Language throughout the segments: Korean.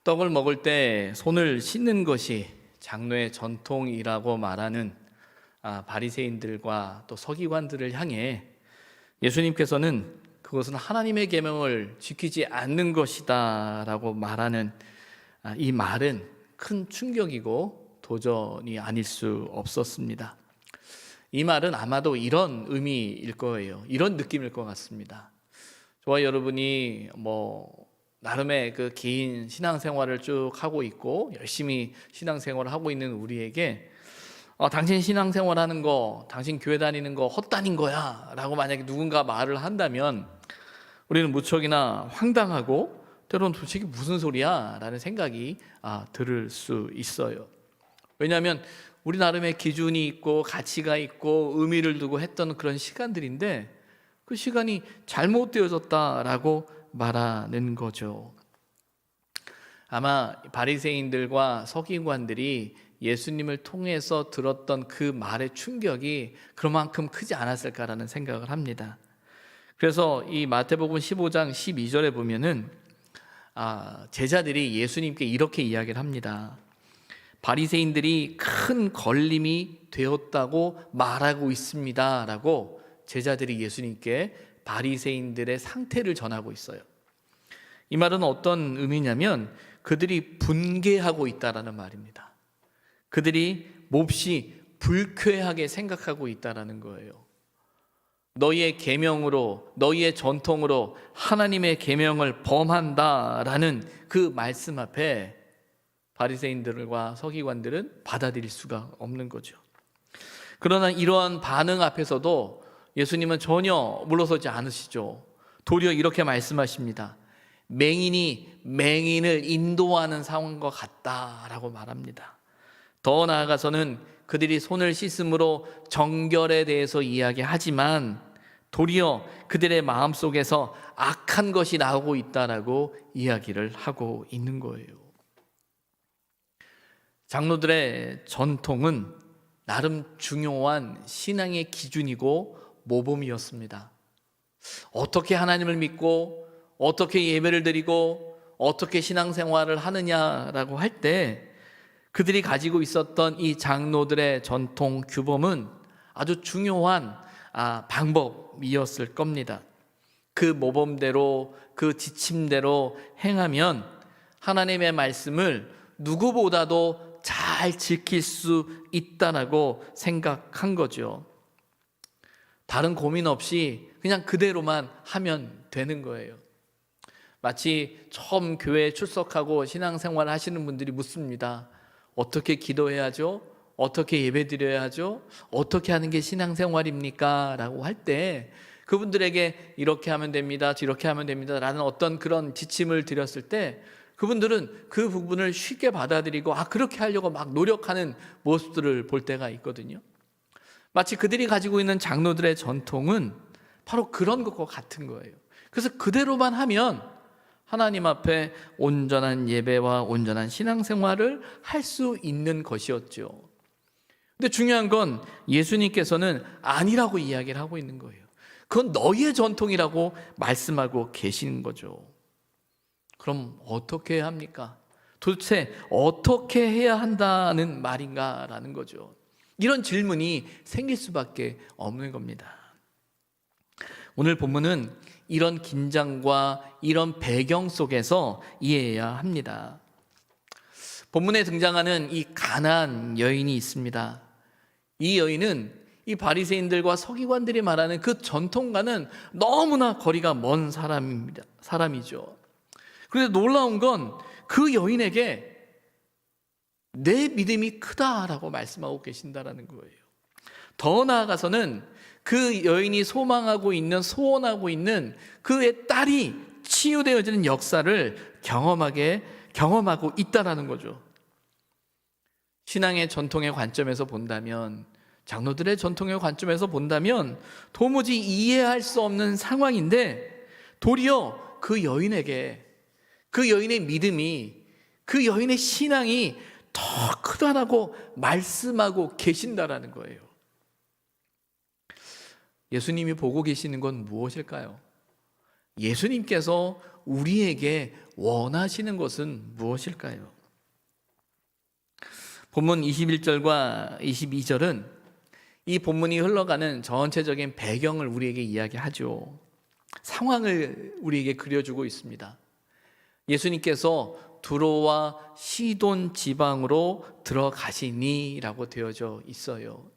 떡을 먹을 때 손을 씻는 것이 장로의 전통이라고 말하는 바리새인들과 또 서기관들을 향해 예수님께서는 그것은 하나님의 계명을 지키지 않는 것이다라고 말하는 이 말은 큰 충격이고 도전이 아닐 수 없었습니다. 이 말은 아마도 이런 의미일 거예요. 이런 느낌일 것 같습니다. 저와 여러분이 나름의 그 긴 신앙생활을 쭉 하고 있고 열심히 신앙생활을 하고 있는 우리에게 당신 신앙생활하는 거, 당신 교회 다니는 거 헛다닌 거야 라고 만약에 누군가 말을 한다면 우리는 무척이나 황당하고 때로는 도대체 이게 무슨 소리야 라는 생각이 들을 수 있어요. 왜냐하면 우리 나름의 기준이 있고 가치가 있고 의미를 두고 했던 그런 시간들인데 그 시간이 잘못되어졌다라고 말하는 거죠. 아마 바리새인들과 서기관들이 예수님을 통해서 들었던 그 말의 충격이 그만큼 크지 않았을까라는 생각을 합니다. 그래서 이 마태복음 15장 12절에 보면은 제자들이 예수님께 이렇게 이야기를 합니다. 바리새인들이 큰 걸림이 되었다고 말하고 있습니다 라고 제자들이 예수님께 바리새인들의 상태를 전하고 있어요. 이 말은 어떤 의미냐면 그들이 분개하고 있다라는 말입니다. 그들이 몹시 불쾌하게 생각하고 있다라는 거예요. 너희의 계명으로, 너희의 전통으로 하나님의 계명을 범한다라는 그 말씀 앞에 바리새인들과 서기관들은 받아들일 수가 없는 거죠. 그러나 이러한 반응 앞에서도 예수님은 전혀 물러서지 않으시죠. 도리어 이렇게 말씀하십니다. 맹인이 맹인을 인도하는 상황과 같다라고 말합니다. 더 나아가서는 그들이 손을 씻음으로 정결에 대해서 이야기하지만 도리어 그들의 마음속에서 악한 것이 나오고 있다라고 이야기를 하고 있는 거예요. 장로들의 전통은 나름 중요한 신앙의 기준이고 모범이었습니다. 어떻게 하나님을 믿고 어떻게 예배를 드리고 어떻게 신앙생활을 하느냐라고 할 때 그들이 가지고 있었던 이 장로들의 전통 규범은 아주 중요한 방법이었을 겁니다. 그 모범대로 그 지침대로 행하면 하나님의 말씀을 누구보다도 잘 지킬 수 있다라고 생각한 거죠. 다른 고민 없이 그냥 그대로만 하면 되는 거예요. 마치 처음 교회에 출석하고 신앙생활 하시는 분들이 묻습니다. 어떻게 기도해야죠? 어떻게 예배드려야 하죠? 어떻게 하는 게 신앙생활입니까? 라고 할 때 그분들에게 이렇게 하면 됩니다, 저렇게 하면 됩니다 라는 어떤 그런 지침을 드렸을 때 그분들은 그 부분을 쉽게 받아들이고 그렇게 하려고 막 노력하는 모습들을 볼 때가 있거든요. 마치 그들이 가지고 있는 장로들의 전통은 바로 그런 것과 같은 거예요. 그래서 그대로만 하면 하나님 앞에 온전한 예배와 온전한 신앙생활을 할 수 있는 것이었죠. 근데 중요한 건 예수님께서는 아니라고 이야기를 하고 있는 거예요. 그건 너희의 전통이라고 말씀하고 계시는 거죠. 그럼 어떻게 해야 합니까? 도대체 어떻게 해야 한다는 말인가라는 거죠. 이런 질문이 생길 수밖에 없는 겁니다. 오늘 본문은 이런 긴장과 이런 배경 속에서 이해해야 합니다. 본문에 등장하는 이 가나안 여인이 있습니다. 이 여인은 이 바리새인들과 서기관들이 말하는 그 전통과는 너무나 거리가 먼 사람이죠. 그런데 놀라운 건 그 여인에게 내 믿음이 크다라고 말씀하고 계신다라는 거예요. 더 나아가서는 그 여인이 소망하고 있는, 소원하고 있는 그의 딸이 치유되어지는 역사를 경험하고 있다라는 거죠. 신앙의 전통의 관점에서 본다면, 장로들의 전통의 관점에서 본다면 도무지 이해할 수 없는 상황인데 도리어 그 여인에게 그 여인의 믿음이, 그 여인의 신앙이 더 크다라고 말씀하고 계신다라는 거예요. 예수님이 보고 계시는 건 무엇일까요? 예수님께서 우리에게 원하시는 것은 무엇일까요? 본문 21절과 22절은 이 본문이 흘러가는 전체적인 배경을 우리에게 이야기하죠. 상황을 우리에게 그려주고 있습니다. 예수님께서 두로와 시돈 지방으로 들어가시니라고 되어져 있어요.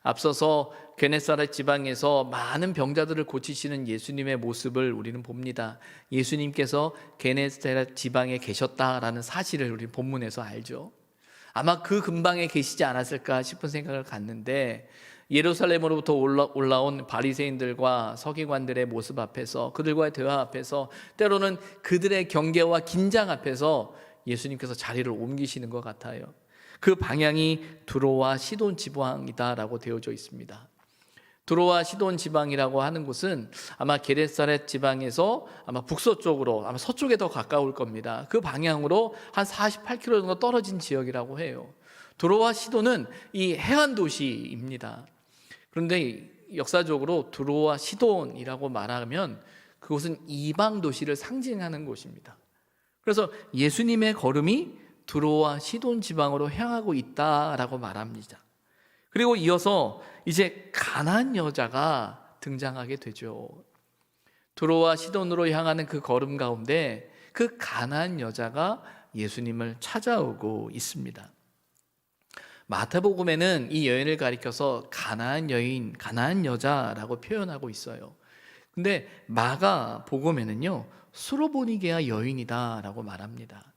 앞서서 게네사렛 지방에서 많은 병자들을 고치시는 예수님의 모습을 우리는 봅니다. 예수님께서 게네사렛 지방에 계셨다라는 사실을 우리 본문에서 알죠. 아마 그 근방에 계시지 않았을까 싶은 생각을 갖는데, 예루살렘으로부터 올라온 바리새인들과 서기관들의 모습 앞에서, 그들과의 대화 앞에서, 때로는 그들의 경계와 긴장 앞에서 예수님께서 자리를 옮기시는 것 같아요. 그 방향이 두로와 시돈 지방이다라고 되어져 있습니다. 두로와 시돈 지방이라고 하는 곳은 아마 게네사렛 지방에서 아마 북서쪽으로, 아마 서쪽에 더 가까울 겁니다. 그 방향으로 한 48km 정도 떨어진 지역이라고 해요. 두로와 시돈은 이 해안 도시입니다. 그런데 역사적으로 두로와 시돈이라고 말하면 그곳은 이방 도시를 상징하는 곳입니다. 그래서 예수님의 걸음이 두로와 시돈 지방으로 향하고 있다라고 말합니다. 그리고 이어서 이제 가나안 여자가 등장하게 되죠. 두로와 시돈으로 향하는 그 걸음 가운데 그 가나안 여자가 예수님을 찾아오고 있습니다. 마태복음에는 이 여인을 가리켜서 가나안 여인, 가나안 여자라고 표현하고 있어요. 근데 마가복음에는요, 수로보니게아 여인이다라고 말합니다.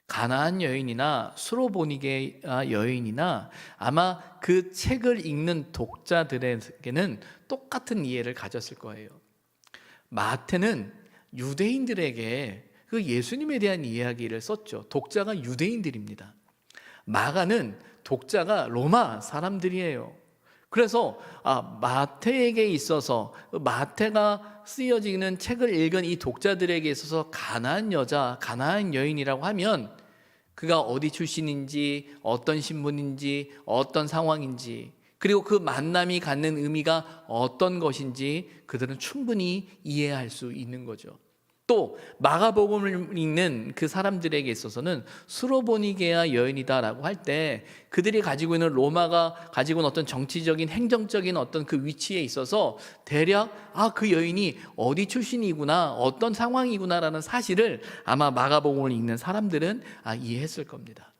가나안 여인이나 수로보니게아 여인이나 아마 그 책을 읽는 독자들에게는 똑같은 이해를 가졌을 거예요. 마태는 유대인들에게 그 예수님에 대한 이야기를 썼죠. 독자가 유대인들입니다. 마가는 독자가 로마 사람들이에요. 그래서 마태에게 있어서, 마태가 쓰여지는 책을 읽은 이 독자들에게 있어서 가나안 여자, 가나안 여인이라고 하면 그가 어디 출신인지, 어떤 신분인지, 어떤 상황인지, 그리고 그 만남이 갖는 의미가 어떤 것인지 그들은 충분히 이해할 수 있는 거죠. 또 마가복음을 읽는 그 사람들에게 있어서는 수로보니게아 여인이다라고 할 때 그들이 가지고 있는, 로마가 가지고 있는 어떤 정치적인, 행정적인 어떤 그 위치에 있어서 대략 그 여인이 어디 출신이구나, 어떤 상황이구나라는 사실을 아마 마가복음을 읽는 사람들은 이해했을 겁니다.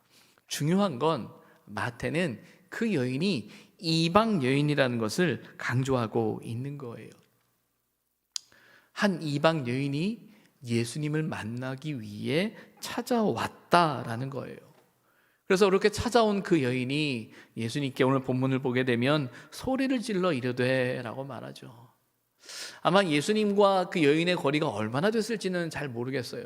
중요한 건 마태는 그 여인이 이방 여인이라는 것을 강조하고 있는 거예요. 한 이방 여인이 예수님을 만나기 위해 찾아왔다라는 거예요. 그래서 그렇게 찾아온 그 여인이 예수님께, 오늘 본문을 보게 되면 소리를 질러 이르되 라고 말하죠. 아마 예수님과 그 여인의 거리가 얼마나 됐을지는 잘 모르겠어요.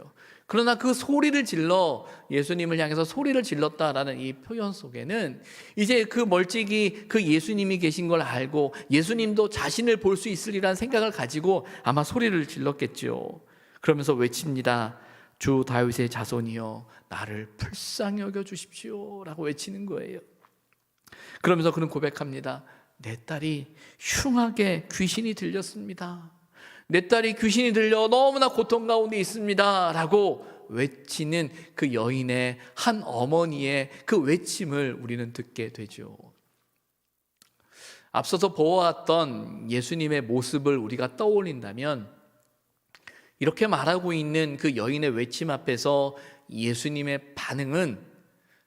그러나 그 소리를 질러, 예수님을 향해서 소리를 질렀다라는 이 표현 속에는 이제 그 멀찍이 그 예수님이 계신 걸 알고 예수님도 자신을 볼 수 있으리라는 생각을 가지고 아마 소리를 질렀겠죠. 그러면서 외칩니다. 주 다윗의 자손이여 나를 불쌍히 여겨 주십시오 라고 외치는 거예요. 그러면서 그는 고백합니다. 내 딸이 흉하게 귀신이 들렸습니다. 내 딸이 귀신이 들려 너무나 고통 가운데 있습니다 라고 외치는 그 여인의, 한 어머니의 그 외침을 우리는 듣게 되죠. 앞서서 보아왔던 예수님의 모습을 우리가 떠올린다면 이렇게 말하고 있는 그 여인의 외침 앞에서 예수님의 반응은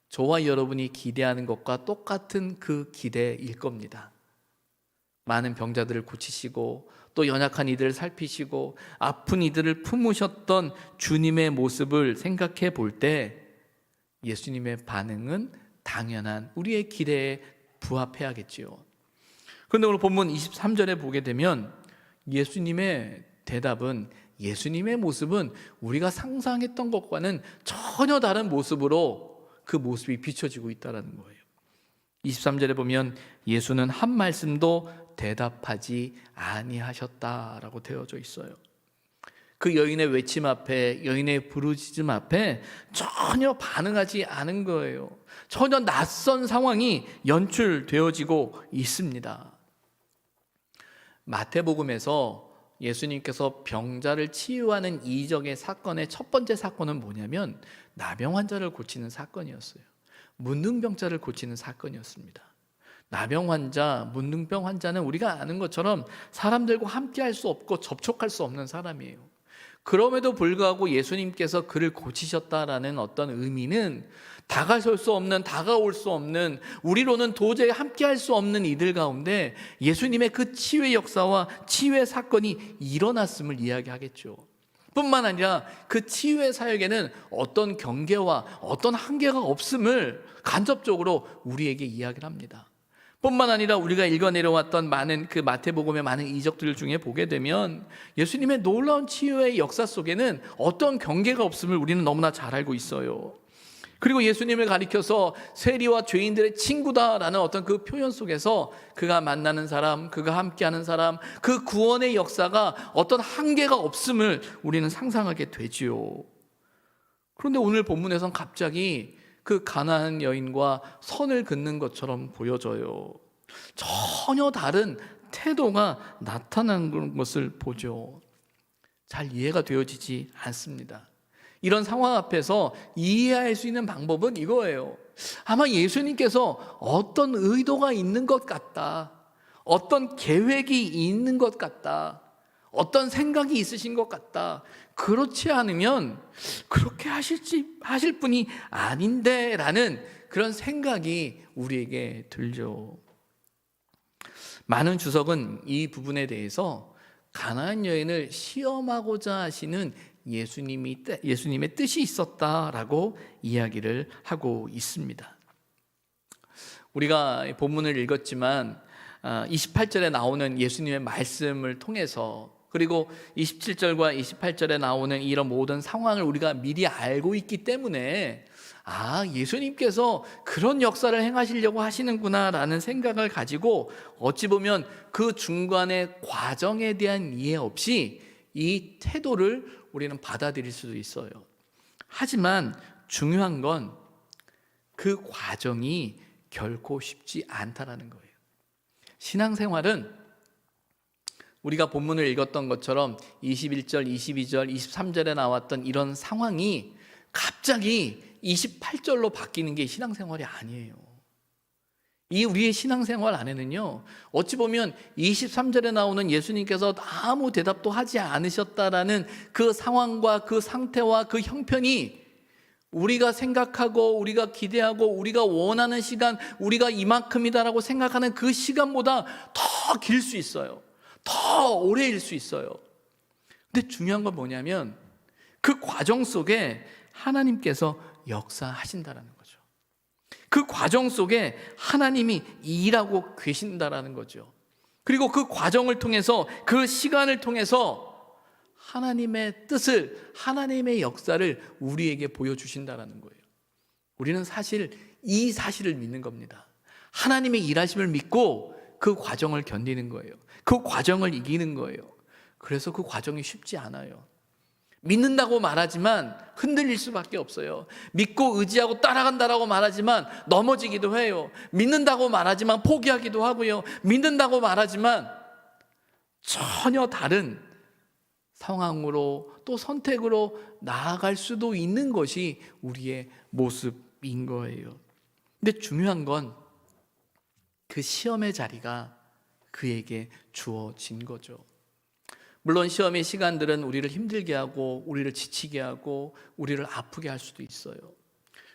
저와 여러분이 기대하는 것과 똑같은 그 기대일 겁니다. 많은 병자들을 고치시고 또 연약한 이들을 살피시고 아픈 이들을 품으셨던 주님의 모습을 생각해 볼 때 예수님의 반응은 당연한 우리의 기대에 부합해야겠지요. 그런데 오늘 본문 23절에 보게 되면 예수님의 대답은, 예수님의 모습은 우리가 상상했던 것과는 전혀 다른 모습으로 그 모습이 비춰지고 있다는 거예요. 23절에 보면 예수는 한 말씀도 대답하지 아니하셨다라고 되어져 있어요. 그 여인의 외침 앞에, 여인의 부르짖음 앞에 전혀 반응하지 않은 거예요. 전혀 낯선 상황이 연출되어지고 있습니다. 마태복음에서 예수님께서 병자를 치유하는 이적의 사건의 첫 번째 사건은 뭐냐면 나병 환자를 고치는 사건이었어요. 문둥병자를 고치는 사건이었습니다. 나병 환자, 문둥병 환자는 우리가 아는 것처럼 사람들과 함께 할 수 없고 접촉할 수 없는 사람이에요. 그럼에도 불구하고 예수님께서 그를 고치셨다라는 어떤 의미는 다가설 수 없는, 다가올 수 없는, 우리로는 도저히 함께 할 수 없는 이들 가운데 예수님의 그 치유의 역사와 치유의 사건이 일어났음을 이야기하겠죠. 뿐만 아니라 그 치유의 사역에는 어떤 경계와 어떤 한계가 없음을 간접적으로 우리에게 이야기를 합니다. 뿐만 아니라 우리가 읽어내려왔던 많은 그 마태복음의 많은 이적들 중에 보게 되면 예수님의 놀라운 치유의 역사 속에는 어떤 경계가 없음을 우리는 너무나 잘 알고 있어요. 그리고 예수님을 가리켜서 세리와 죄인들의 친구다라는 어떤 그 표현 속에서 그가 만나는 사람, 그가 함께하는 사람, 그 구원의 역사가 어떤 한계가 없음을 우리는 상상하게 되지요. 그런데 오늘 본문에선 갑자기 그 가나안 여인과 선을 긋는 것처럼 보여져요. 전혀 다른 태도가 나타난 것을 보죠. 잘 이해가 되어지지 않습니다. 이런 상황 앞에서 이해할 수 있는 방법은 이거예요. 아마 예수님께서 어떤 의도가 있는 것 같다, 어떤 계획이 있는 것 같다, 어떤 생각이 있으신 것 같다. 그렇지 않으면 그렇게 하실 분이 아닌데 라는 그런 생각이 우리에게 들죠. 많은 주석은 이 부분에 대해서 가나안 여인을 시험하고자 하시는 예수님의 뜻이 있었다라고 이야기를 하고 있습니다. 우리가 본문을 읽었지만 28절에 나오는 예수님의 말씀을 통해서, 그리고 27절과 28절에 나오는 이런 모든 상황을 우리가 미리 알고 있기 때문에 예수님께서 그런 역사를 행하시려고 하시는구나 라는 생각을 가지고 어찌 보면 그 중간의 과정에 대한 이해 없이 이 태도를 우리는 받아들일 수도 있어요. 하지만 중요한 건 그 과정이 결코 쉽지 않다라는 거예요. 신앙생활은 우리가 본문을 읽었던 것처럼 21절, 22절, 23절에 나왔던 이런 상황이 갑자기 28절로 바뀌는 게 신앙생활이 아니에요. 이 우리의 신앙생활 안에는요, 어찌 보면 23절에 나오는 예수님께서 아무 대답도 하지 않으셨다라는 그 상황과 그 상태와 그 형편이 우리가 생각하고 우리가 기대하고 우리가 원하는 시간, 우리가 이만큼이다라고 생각하는 그 시간보다 더 길 수 있어요. 더 오래일 수 있어요. 근데 중요한 건 뭐냐면 그 과정 속에 하나님께서 역사하신다라는 거죠. 그 과정 속에 하나님이 일하고 계신다라는 거죠. 그리고 그 과정을 통해서, 그 시간을 통해서 하나님의 뜻을, 하나님의 역사를 우리에게 보여주신다라는 거예요. 우리는 사실 이 사실을 믿는 겁니다. 하나님의 일하심을 믿고 그 과정을 견디는 거예요. 그 과정을 이기는 거예요. 그래서 그 과정이 쉽지 않아요. 믿는다고 말하지만 흔들릴 수밖에 없어요. 믿고 의지하고 따라간다라고 말하지만 넘어지기도 해요. 믿는다고 말하지만 포기하기도 하고요. 믿는다고 말하지만 전혀 다른 상황으로 또 선택으로 나아갈 수도 있는 것이 우리의 모습인 거예요. 근데 중요한 건 그 시험의 자리가 그에게 주어진 거죠. 물론 시험의 시간들은 우리를 힘들게 하고 우리를 지치게 하고 우리를 아프게 할 수도 있어요.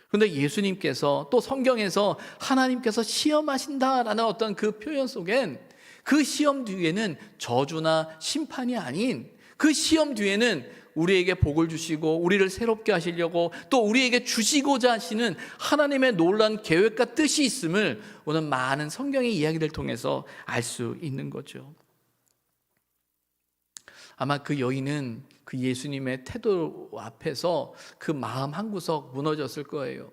그런데 예수님께서 또 성경에서 하나님께서 시험하신다라는 어떤 그 표현 속엔 그 시험 뒤에는 저주나 심판이 아닌, 그 시험 뒤에는 우리에게 복을 주시고 우리를 새롭게 하시려고 또 우리에게 주시고자 하시는 하나님의 놀라운 계획과 뜻이 있음을 오늘 많은 성경의 이야기를 통해서 알 수 있는 거죠. 아마 그 여인은 그 예수님의 태도 앞에서 그 마음 한구석 무너졌을 거예요.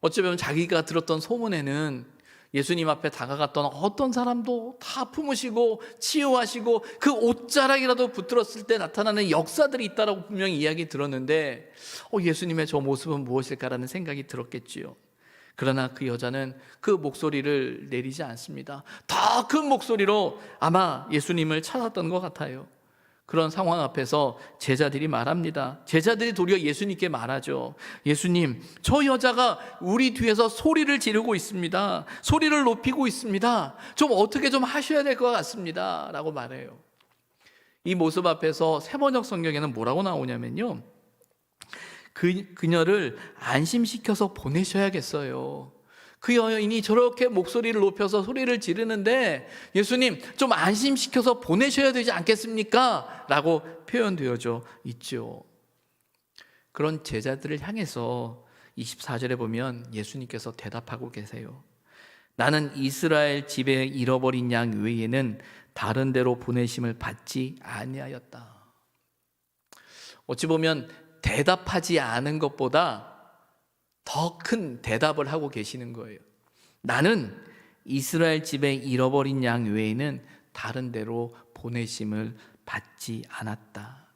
어쩌면 자기가 들었던 소문에는 예수님 앞에 다가갔던 어떤 사람도 다 품으시고 치유하시고 그 옷자락이라도 붙들었을 때 나타나는 역사들이 있다라고 분명히 이야기 들었는데 예수님의 저 모습은 무엇일까라는 생각이 들었겠지요. 그러나 그 여자는 그 목소리를 내리지 않습니다. 더 큰 목소리로 아마 예수님을 찾았던 것 같아요. 그런 상황 앞에서 제자들이 말합니다. 제자들이 도리어 예수님께 말하죠. 예수님, 저 여자가 우리 뒤에서 소리를 지르고 있습니다. 소리를 높이고 있습니다. 좀 어떻게 좀 하셔야 될 것 같습니다. 라고 말해요. 이 모습 앞에서 세번역 성경에는 뭐라고 나오냐면요, 그녀를 안심시켜서 보내셔야겠어요. 그 여인이 저렇게 목소리를 높여서 소리를 지르는데 예수님 좀 안심시켜서 보내셔야 되지 않겠습니까? 라고 표현되어져 있죠. 그런 제자들을 향해서 24절에 보면 예수님께서 대답하고 계세요. 나는 이스라엘 집에 잃어버린 양 외에는 다른 데로 보내심을 받지 아니하였다. 어찌 보면 대답하지 않은 것보다 더 큰 대답을 하고 계시는 거예요. 나는 이스라엘 집에 잃어버린 양 외에는 다른 데로 보내심을 받지 않았다.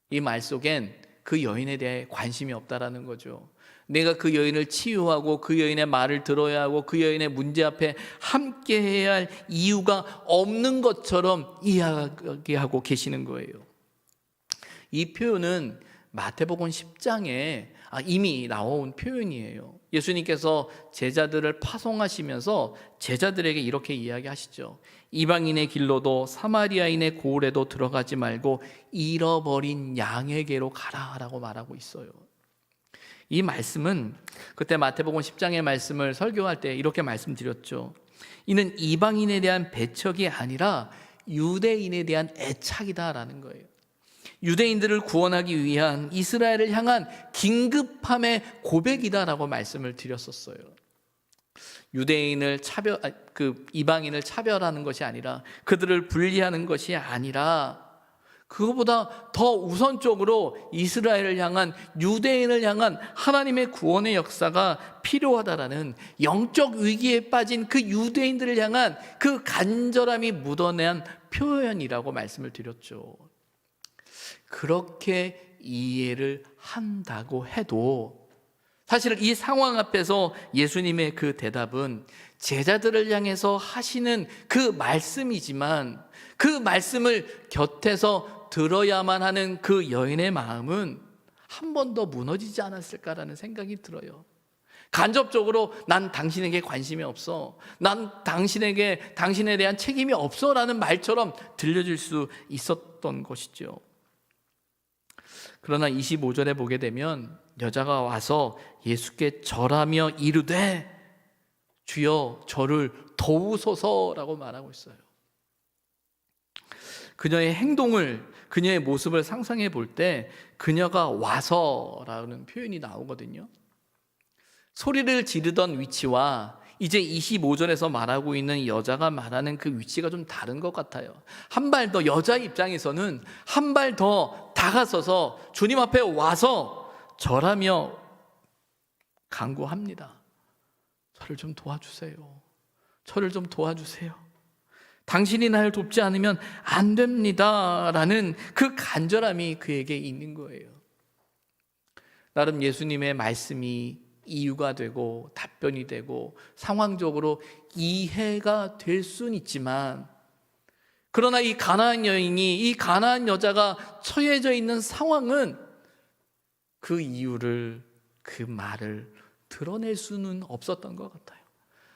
이 말 속엔 그 여인에 대해 관심이 없다라는 거죠. 내가 그 여인을 치유하고 그 여인의 말을 들어야 하고 그 여인의 문제 앞에 함께 해야 할 이유가 없는 것처럼 이야기하고 계시는 거예요. 이 표현은 마태복음 10장에 이미 나온 표현이에요. 예수님께서 제자들을 파송하시면서 제자들에게 이렇게 이야기하시죠. 이방인의 길로도 사마리아인의 고을에도 들어가지 말고 잃어버린 양에게로 가라라고 말하고 있어요. 이 말씀은 그때 마태복음 10장의 말씀을 설교할 때 이렇게 말씀드렸죠. 이는 이방인에 대한 배척이 아니라 유대인에 대한 애착이다라는 거예요. 유대인들을 구원하기 위한 이스라엘을 향한 긴급함의 고백이다라고 말씀을 드렸었어요. 유대인을 이방인을 차별하는 것이 아니라 그들을 분리하는 것이 아니라 그것보다 더 우선적으로 이스라엘을 향한 유대인을 향한 하나님의 구원의 역사가 필요하다라는 영적 위기에 빠진 그 유대인들을 향한 그 간절함이 묻어난 표현이라고 말씀을 드렸죠. 그렇게 이해를 한다고 해도 사실 이 상황 앞에서 예수님의 그 대답은 제자들을 향해서 하시는 그 말씀이지만 그 말씀을 곁에서 들어야만 하는 그 여인의 마음은 한 번 더 무너지지 않았을까라는 생각이 들어요. 간접적으로 난 당신에게 관심이 없어, 난 당신에 대한 책임이 없어 라는 말처럼 들려질 수 있었던 것이죠. 그러나 25절에 보게 되면 여자가 와서 예수께 절하며 이르되 주여 저를 도우소서라고 말하고 있어요. 그녀의 행동을, 그녀의 모습을 상상해 볼 때 그녀가 와서라는 표현이 나오거든요. 소리를 지르던 위치와 이제 25절에서 말하고 있는 여자가 말하는 그 위치가 좀 다른 것 같아요. 한 발 더, 여자 입장에서는 한 발 더 다가서서 주님 앞에 와서 절하며 간구합니다. 저를 좀 도와주세요. 저를 좀 도와주세요. 당신이 나를 돕지 않으면 안 됩니다 라는 그 간절함이 그에게 있는 거예요. 나름 예수님의 말씀이 이유가 되고 답변이 되고 상황적으로 이해가 될 수는 있지만, 그러나 이 가나안 여인이, 이 가나안 여자가 처해져 있는 상황은 그 이유를, 그 말을 드러낼 수는 없었던 것 같아요.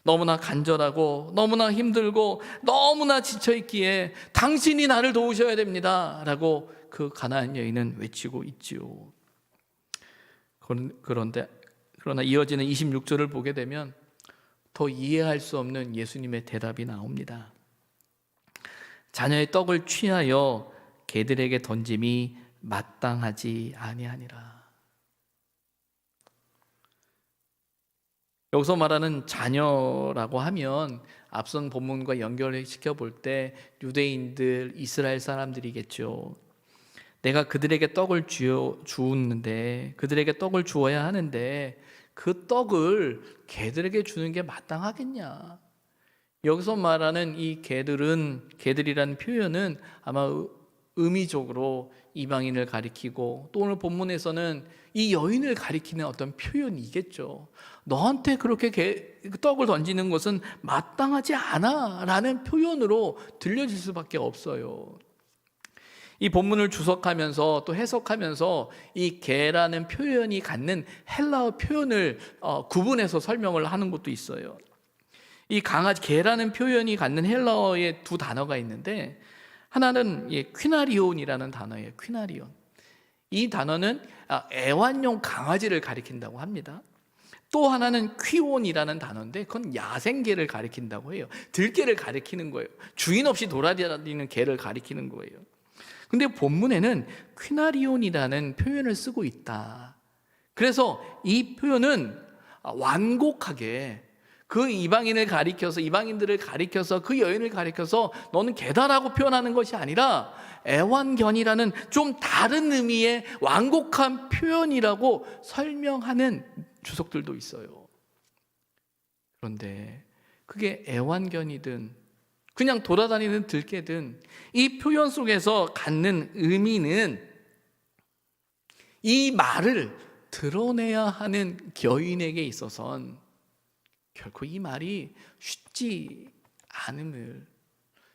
너무나 간절하고 너무나 힘들고 너무나 지쳐있기에 당신이 나를 도우셔야 됩니다 라고 그 가나안 여인은 외치고 있지요. 그러나 이어지는 26절을 보게 되면 더 이해할 수 없는 예수님의 대답이 나옵니다. 자녀의 떡을 취하여 개들에게 던짐이 마땅하지 아니하니라. 여기서 말하는 자녀라고 하면 앞선 본문과 연결시켜 볼 때 유대인들, 이스라엘 사람들이겠죠. 내가 그들에게 떡을 주었는데, 그들에게 떡을 주어야 하는데 그 떡을 개들에게 주는 게 마땅하겠냐. 여기서 말하는 이 개들이라는 표현은 아마 의미적으로 이방인을 가리키고, 또 오늘 본문에서는 이 여인을 가리키는 어떤 표현이겠죠. 너한테 그렇게 떡을 던지는 것은 마땅하지 않아 라는 표현으로 들려질 수밖에 없어요. 이 본문을 주석하면서 또 해석하면서 이 개라는 표현이 갖는 헬라어 표현을 구분해서 설명을 하는 것도 있어요. 이 강아지, 개라는 표현이 갖는 헬라어의 두 단어가 있는데, 하나는 퀴나리온이라는 단어예요. 퀴나리온. 이 단어는 애완용 강아지를 가리킨다고 합니다. 또 하나는 퀴온이라는 단어인데, 그건 야생개를 가리킨다고 해요. 들개를 가리키는 거예요. 주인 없이 돌아다니는 개를 가리키는 거예요. 근데 본문에는 퀴나리온이라는 표현을 쓰고 있다. 그래서 이 표현은 완곡하게 그 이방인들을 가리켜서 그 여인을 가리켜서 너는 개다라고 표현하는 것이 아니라 애완견이라는 좀 다른 의미의 완곡한 표현이라고 설명하는 주석들도 있어요. 그런데 그게 애완견이든 그냥 돌아다니는 들개든 이 표현 속에서 갖는 의미는 이 말을 드러내야 하는 여인에게 있어선 결코 이 말이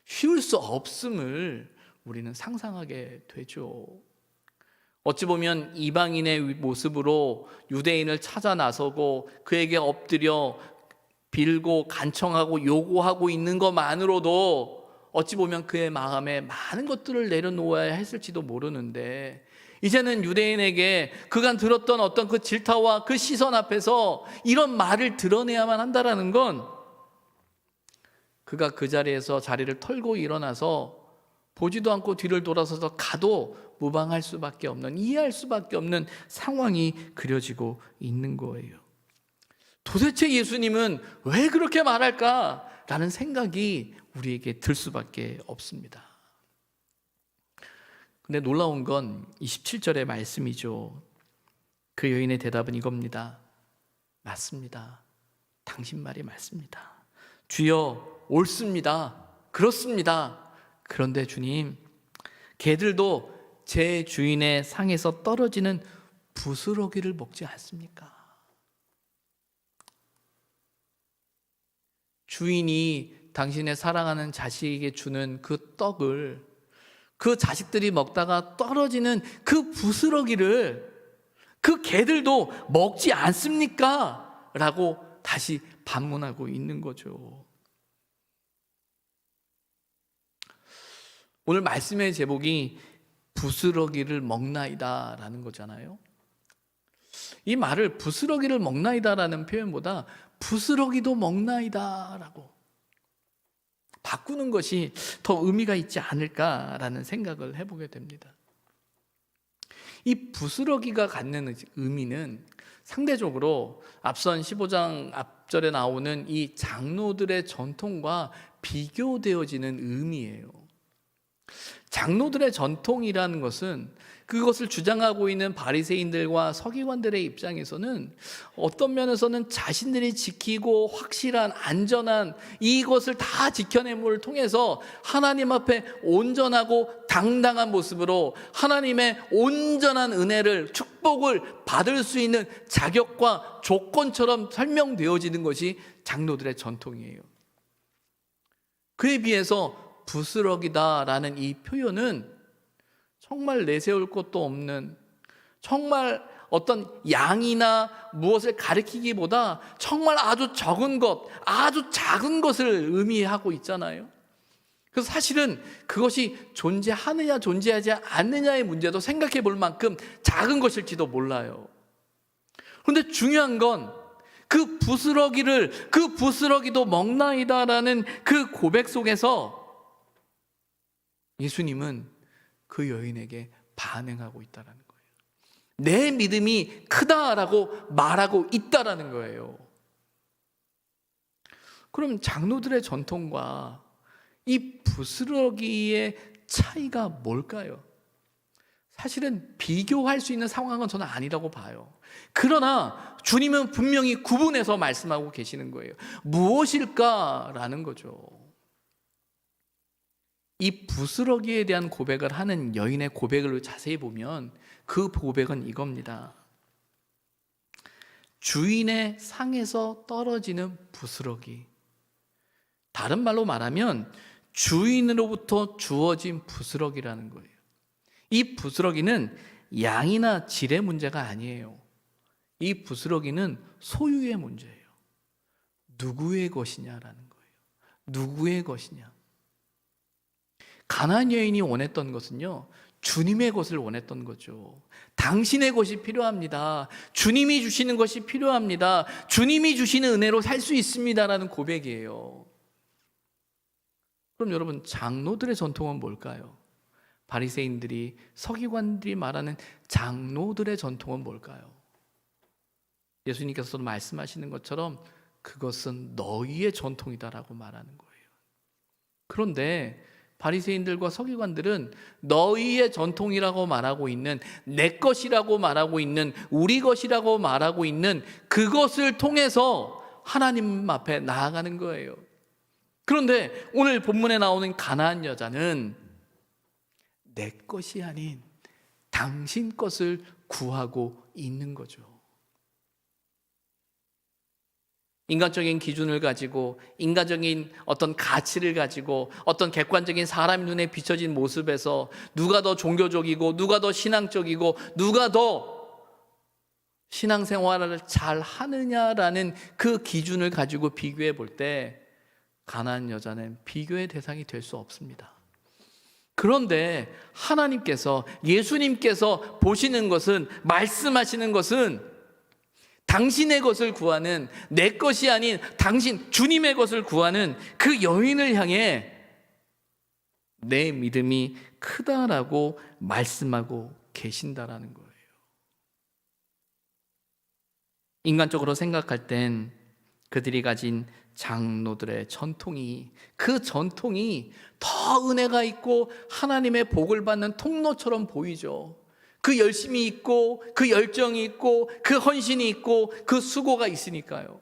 쉬울 수 없음을 우리는 상상하게 되죠. 어찌 보면 이방인의 모습으로 유대인을 찾아 나서고 그에게 엎드려 빌고 간청하고 요구하고 있는 것만으로도 어찌 보면 그의 마음에 많은 것들을 내려놓아야 했을지도 모르는데, 이제는 유대인에게 그간 들었던 어떤 그 질타와 그 시선 앞에서 이런 말을 드러내야만 한다라는 건, 그가 그 자리에서 자리를 털고 일어나서 보지도 않고 뒤를 돌아서서 가도 무방할 수밖에 없는, 이해할 수밖에 없는 상황이 그려지고 있는 거예요. 도대체 예수님은 왜 그렇게 말할까? 라는 생각이 우리에게 들 수밖에 없습니다. 근데 놀라운 건 27절의 말씀이죠. 그 여인의 대답은 이겁니다. 맞습니다. 당신 말이 맞습니다. 주여, 옳습니다. 그렇습니다. 그런데 주님, 개들도 제 주인의 상에서 떨어지는 부스러기를 먹지 않습니까? 주인이 당신의 사랑하는 자식에게 주는 그 떡을 그 자식들이 먹다가 떨어지는 그 부스러기를 그 개들도 먹지 않습니까? 라고 다시 반문하고 있는 거죠. 오늘 말씀의 제목이 부스러기를 먹나이다 라는 거잖아요. 이 말을 부스러기를 먹나이다 라는 표현보다 부스러기도 먹나이다 라고 바꾸는 것이 더 의미가 있지 않을까라는 생각을 해보게 됩니다. 이 부스러기가 갖는 의미는 상대적으로 앞선 15장 앞절에 나오는 이 장로들의 전통과 비교되어지는 의미예요. 장로들의 전통이라는 것은 그것을 주장하고 있는 바리새인들과 서기관들의 입장에서는 어떤 면에서는 자신들이 지키고 확실한 안전한 이것을 다 지켜냄을 통해서 하나님 앞에 온전하고 당당한 모습으로 하나님의 온전한 은혜를, 축복을 받을 수 있는 자격과 조건처럼 설명되어지는 것이 장로들의 전통이에요. 그에 비해서 부스러기다라는 이 표현은 정말 내세울 것도 없는, 정말 어떤 양이나 무엇을 가리키기보다 정말 아주 적은 것, 아주 작은 것을 의미하고 있잖아요. 그래서 사실은 그것이 존재하느냐 존재하지 않느냐의 문제도 생각해 볼 만큼 작은 것일지도 몰라요. 그런데 중요한 건 그 부스러기도 먹나이다라는 그 고백 속에서 예수님은 그 여인에게 반응하고 있다는 거예요. 내 믿음이 크다라고 말하고 있다는 거예요. 그럼 장로들의 전통과 이 부스러기의 차이가 뭘까요? 사실은 비교할 수 있는 상황은 저는 아니라고 봐요. 그러나 주님은 분명히 구분해서 말씀하고 계시는 거예요. 무엇일까라는 거죠. 이 부스러기에 대한 고백을 하는 여인의 고백을 자세히 보면 그 고백은 이겁니다. 주인의 상에서 떨어지는 부스러기. 다른 말로 말하면 주인으로부터 주어진 부스러기라는 거예요. 이 부스러기는 양이나 질의 문제가 아니에요. 이 부스러기는 소유의 문제예요. 누구의 것이냐라는 거예요. 누구의 것이냐. 가나안 여인이 원했던 것은요, 주님의 것을 원했던 거죠. 당신의 것이 필요합니다. 주님이 주시는 것이 필요합니다. 주님이 주시는 은혜로 살 수 있습니다라는 고백이에요. 그럼 여러분, 장로들의 전통은 뭘까요? 바리새인들이, 서기관들이 말하는 장로들의 전통은 뭘까요? 예수님께서도 말씀하시는 것처럼 그것은 너희의 전통이다라고 말하는 거예요. 그런데 바리새인들과 서기관들은 너희의 전통이라고 말하고 있는, 내 것이라고 말하고 있는, 우리 것이라고 말하고 있는 그것을 통해서 하나님 앞에 나아가는 거예요. 그런데 오늘 본문에 나오는 가나안 여자는 내 것이 아닌 당신 것을 구하고 있는 거죠. 인간적인 기준을 가지고, 인간적인 어떤 가치를 가지고, 어떤 객관적인 사람 눈에 비춰진 모습에서 누가 더 종교적이고, 누가 더 신앙적이고, 누가 더 신앙생활을 잘 하느냐라는 그 기준을 가지고 비교해 볼 때 가나안 여자는 비교의 대상이 될 수 없습니다. 그런데 하나님께서, 예수님께서 보시는 것은, 말씀하시는 것은 당신의 것을 구하는, 내 것이 아닌 당신 주님의 것을 구하는 그 여인을 향해 내 믿음이 크다라고 말씀하고 계신다라는 거예요. 인간적으로 생각할 땐 그들이 가진 장로들의 전통이, 그 전통이 더 은혜가 있고 하나님의 복을 받는 통로처럼 보이죠. 그 열심이 있고, 그 열정이 있고, 그 헌신이 있고, 그 수고가 있으니까요.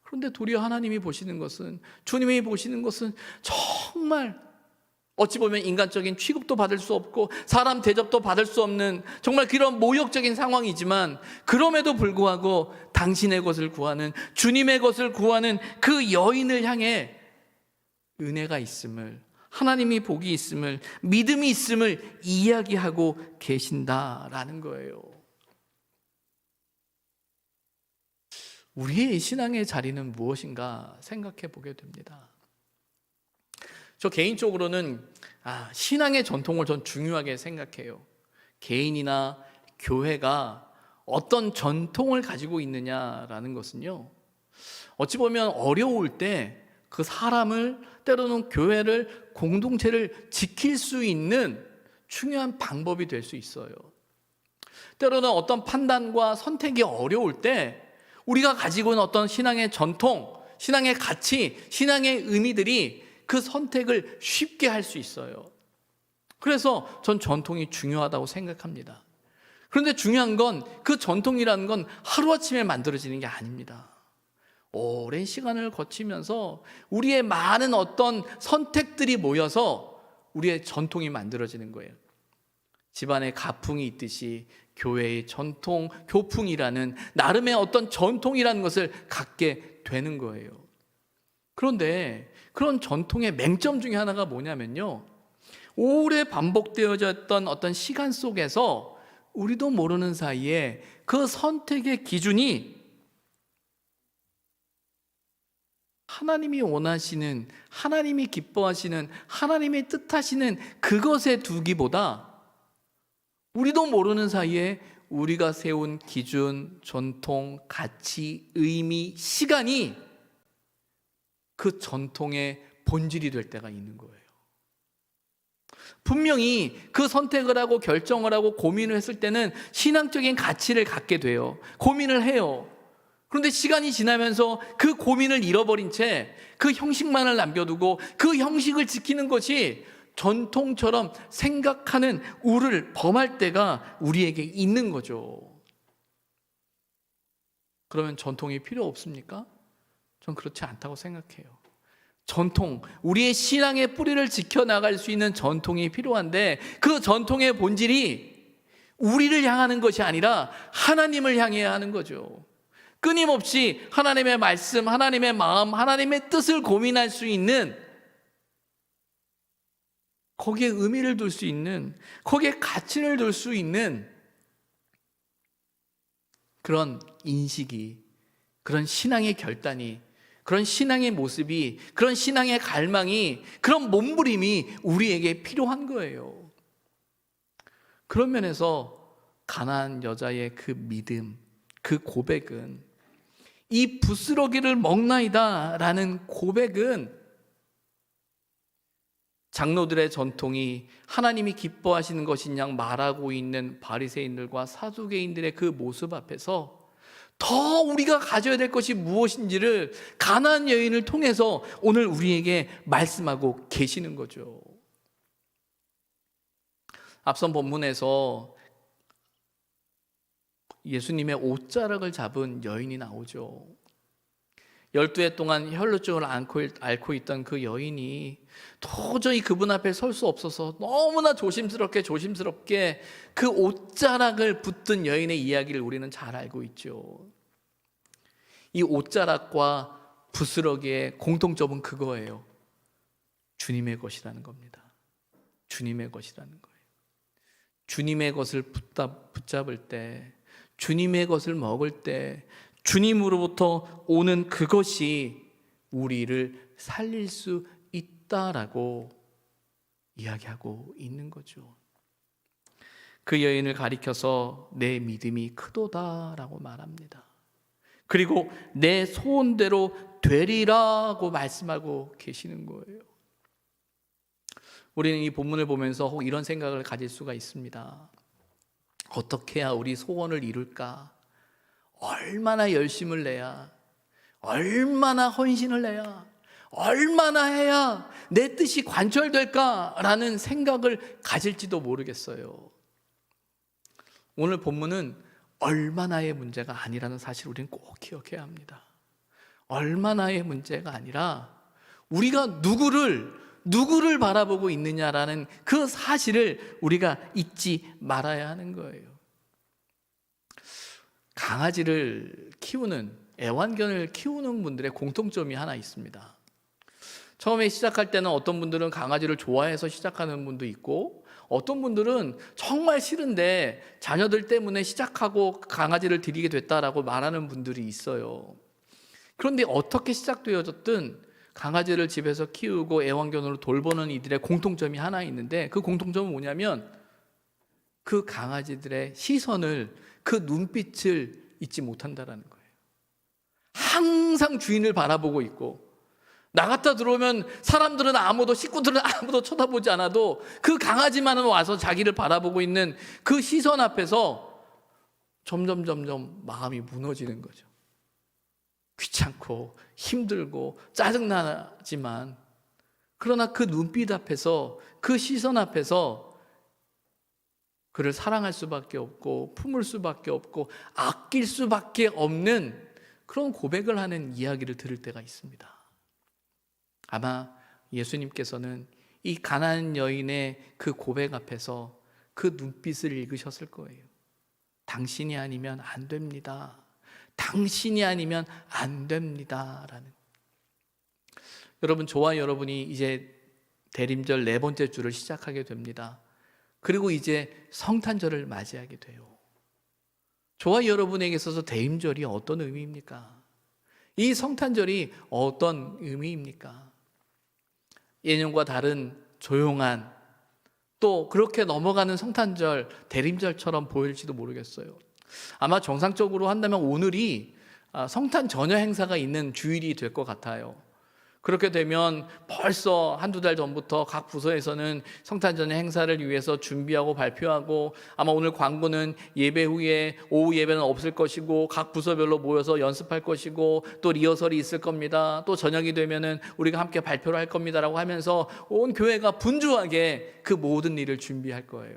그런데 도리어 하나님이 보시는 것은, 주님이 보시는 것은 정말 어찌 보면 인간적인 취급도 받을 수 없고 사람 대접도 받을 수 없는 정말 그런 모욕적인 상황이지만, 그럼에도 불구하고 당신의 것을 구하는, 주님의 것을 구하는 그 여인을 향해 은혜가 있음을, 하나님이 복이 있음을, 믿음이 있음을 이야기하고 계신다라는 거예요. 우리의 신앙의 자리는 무엇인가 생각해 보게 됩니다. 저 개인적으로는 신앙의 전통을 전 중요하게 생각해요. 개인이나 교회가 어떤 전통을 가지고 있느냐라는 것은요, 어찌 보면 어려울 때 그 사람을, 때로는 교회를, 공동체를 지킬 수 있는 중요한 방법이 될 수 있어요. 때로는 어떤 판단과 선택이 어려울 때 우리가 가지고 있는 어떤 신앙의 전통, 신앙의 가치, 신앙의 의미들이 그 선택을 쉽게 할 수 있어요. 그래서 전 전통이 중요하다고 생각합니다. 그런데 중요한 건 그 전통이라는 건 하루아침에 만들어지는 게 아닙니다. 오랜 시간을 거치면서 우리의 많은 어떤 선택들이 모여서 우리의 전통이 만들어지는 거예요. 집안에 가풍이 있듯이 교회의 전통, 교풍이라는 나름의 어떤 전통이라는 것을 갖게 되는 거예요. 그런데 그런 전통의 맹점 중에 하나가 뭐냐면요, 오래 반복되어졌던 어떤 시간 속에서 우리도 모르는 사이에 그 선택의 기준이 하나님이 원하시는, 하나님이 기뻐하시는, 하나님이 뜻하시는 그것에 두기보다 우리도 모르는 사이에 우리가 세운 기준, 전통, 가치, 의미, 시간이 그 전통의 본질이 될 때가 있는 거예요. 분명히 그 선택을 하고 결정을 하고 고민을 했을 때는 신앙적인 가치를 갖게 돼요. 고민을 해요. 그런데 시간이 지나면서 그 고민을 잃어버린 채 그 형식만을 남겨두고 그 형식을 지키는 것이 전통처럼 생각하는 우를 범할 때가 우리에게 있는 거죠. 그러면 전통이 필요 없습니까? 전 그렇지 않다고 생각해요. 전통, 우리의 신앙의 뿌리를 지켜나갈 수 있는 전통이 필요한데, 그 전통의 본질이 우리를 향하는 것이 아니라 하나님을 향해야 하는 거죠. 끊임없이 하나님의 말씀, 하나님의 마음, 하나님의 뜻을 고민할 수 있는 거기에 의미를 둘 수 있는, 거기에 가치를 둘 수 있는 그런 인식이, 그런 신앙의 결단이, 그런 신앙의 모습이, 그런 신앙의 갈망이, 그런 몸부림이 우리에게 필요한 거예요. 그런 면에서 가나안 여자의 그 믿음, 그 고백은, 이 부스러기를 먹나이다 라는 고백은 장로들의 전통이 하나님이 기뻐하시는 것인 양 말하고 있는 바리새인들과 사두개인들의 그 모습 앞에서 더 우리가 가져야 될 것이 무엇인지를 가나안 여인을 통해서 오늘 우리에게 말씀하고 계시는 거죠. 앞선 본문에서 예수님의 옷자락을 잡은 여인이 나오죠. 12해 동안 혈루증을 앓고 있던 그 여인이 도저히 그분 앞에 설 수 없어서 너무나 조심스럽게 그 옷자락을 붙든 여인의 이야기를 우리는 잘 알고 있죠. 이 옷자락과 부스러기의 공통점은 그거예요. 주님의 것이라는 겁니다. 주님의 것이라는 거예요. 주님의 것을 붙잡을 때, 주님의 것을 먹을 때 주님으로부터 오는 그것이 우리를 살릴 수 있다라고 이야기하고 있는 거죠. 그 여인을 가리켜서 내 믿음이 크도다라고 말합니다. 그리고 내 소원대로 되리라고 말씀하고 계시는 거예요. 우리는 이 본문을 보면서 혹 이런 생각을 가질 수가 있습니다. 어떻게 해야 우리 소원을 이룰까? 얼마나 열심을 내야, 얼마나 헌신을 해야, 얼마나 해야 내 뜻이 관철될까라는 생각을 가질지도 모르겠어요. 오늘 본문은 얼마나의 문제가 아니라는 사실을 우리는 꼭 기억해야 합니다. 얼마나의 문제가 아니라 우리가 누구를 바라보고 있느냐라는 그 사실을 우리가 잊지 말아야 하는 거예요. 강아지를 키우는, 애완견을 키우는 분들의 공통점이 하나 있습니다. 처음에 시작할 때는 어떤 분들은 강아지를 좋아해서 시작하는 분도 있고, 어떤 분들은 정말 싫은데 자녀들 때문에 시작하고 강아지를 들이게 됐다라고 말하는 분들이 있어요. 그런데 어떻게 시작되어졌든 강아지를 집에서 키우고 애완견으로 돌보는 이들의 공통점이 하나 있는데, 그 공통점은 뭐냐면 그 강아지들의 시선을, 그 눈빛을 잊지 못한다라는 거예요. 항상 주인을 바라보고 있고, 나갔다 들어오면 식구들은 아무도 쳐다보지 않아도 그 강아지만은 와서 자기를 바라보고 있는 그 시선 앞에서 점점 마음이 무너지는 거죠. 귀찮고 힘들고 짜증나지만, 그러나 그 눈빛 앞에서, 그 시선 앞에서 그를 사랑할 수밖에 없고 품을 수밖에 없고 아낄 수밖에 없는 그런 고백을 하는 이야기를 들을 때가 있습니다. 아마 예수님께서는 이 가나안 여인의 그 고백 앞에서 그 눈빛을 읽으셨을 거예요. 당신이 아니면 안 됩니다. 당신이 아니면 안 됩니다. 라는. 여러분, 저와 여러분이 이제 대림절 4번째 주를 시작하게 됩니다. 그리고 이제 성탄절을 맞이하게 돼요. 저와 여러분에게 있어서 대림절이 어떤 의미입니까? 이 성탄절이 어떤 의미입니까? 예년과 다른 조용한, 또 그렇게 넘어가는 성탄절, 대림절처럼 보일지도 모르겠어요. 아마 정상적으로 한다면 오늘이 성탄 전야 행사가 있는 주일이 될 것 같아요. 그렇게 되면 벌써 한두 달 전부터 각 부서에서는 성탄 전야 행사를 위해서 준비하고 발표하고, 아마 오늘 광고는 예배 후에 오후 예배는 없을 것이고 각 부서별로 모여서 연습할 것이고, 또 리허설이 있을 겁니다. 또 저녁이 되면은 우리가 함께 발표를 할 겁니다라고 하면서 온 교회가 분주하게 그 모든 일을 준비할 거예요.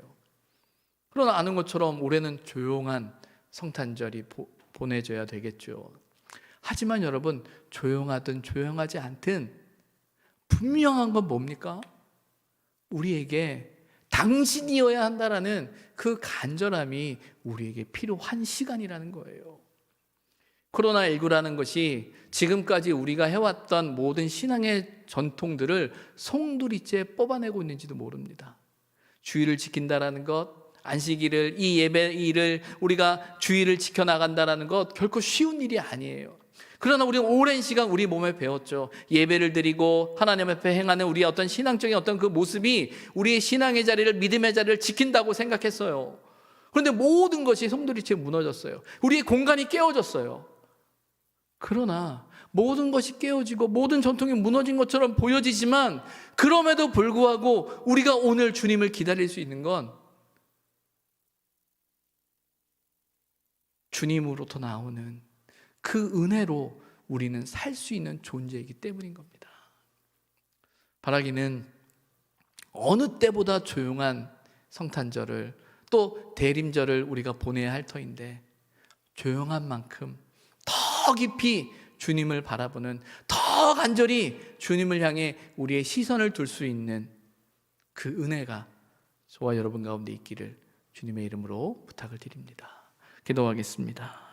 그러나 아는 것처럼 올해는 조용한 성탄절이 보내져야 되겠죠. 하지만 여러분, 조용하든 조용하지 않든 분명한 건 뭡니까? 우리에게 당신이어야 한다라는 그 간절함이 우리에게 필요한 시간이라는 거예요. 코로나19라는 것이 지금까지 우리가 해왔던 모든 신앙의 전통들을 송두리째 뽑아내고 있는지도 모릅니다. 주의를 지킨다라는 것, 안식일을, 이 예배일을 우리가 주의를 지켜나간다라는 것 결코 쉬운 일이 아니에요. 그러나 우리는 오랜 시간 우리 몸에 배웠죠. 예배를 드리고 하나님 앞에 행하는 우리의 어떤 신앙적인 어떤 그 모습이 우리의 신앙의 자리를, 믿음의 자리를 지킨다고 생각했어요. 그런데 모든 것이 송두리째 무너졌어요. 우리의 공간이 깨어졌어요. 그러나 모든 것이 깨어지고 모든 전통이 무너진 것처럼 보여지지만, 그럼에도 불구하고 우리가 오늘 주님을 기다릴 수 있는 건 주님으로부터 나오는 그 은혜로 우리는 살 수 있는 존재이기 때문인 겁니다. 바라기는 어느 때보다 조용한 성탄절을, 또 대림절을 우리가 보내야 할 터인데, 조용한 만큼 더 깊이 주님을 바라보는, 더 간절히 주님을 향해 우리의 시선을 둘 수 있는 그 은혜가 저와 여러분 가운데 있기를 주님의 이름으로 부탁을 드립니다. 기도하겠습니다.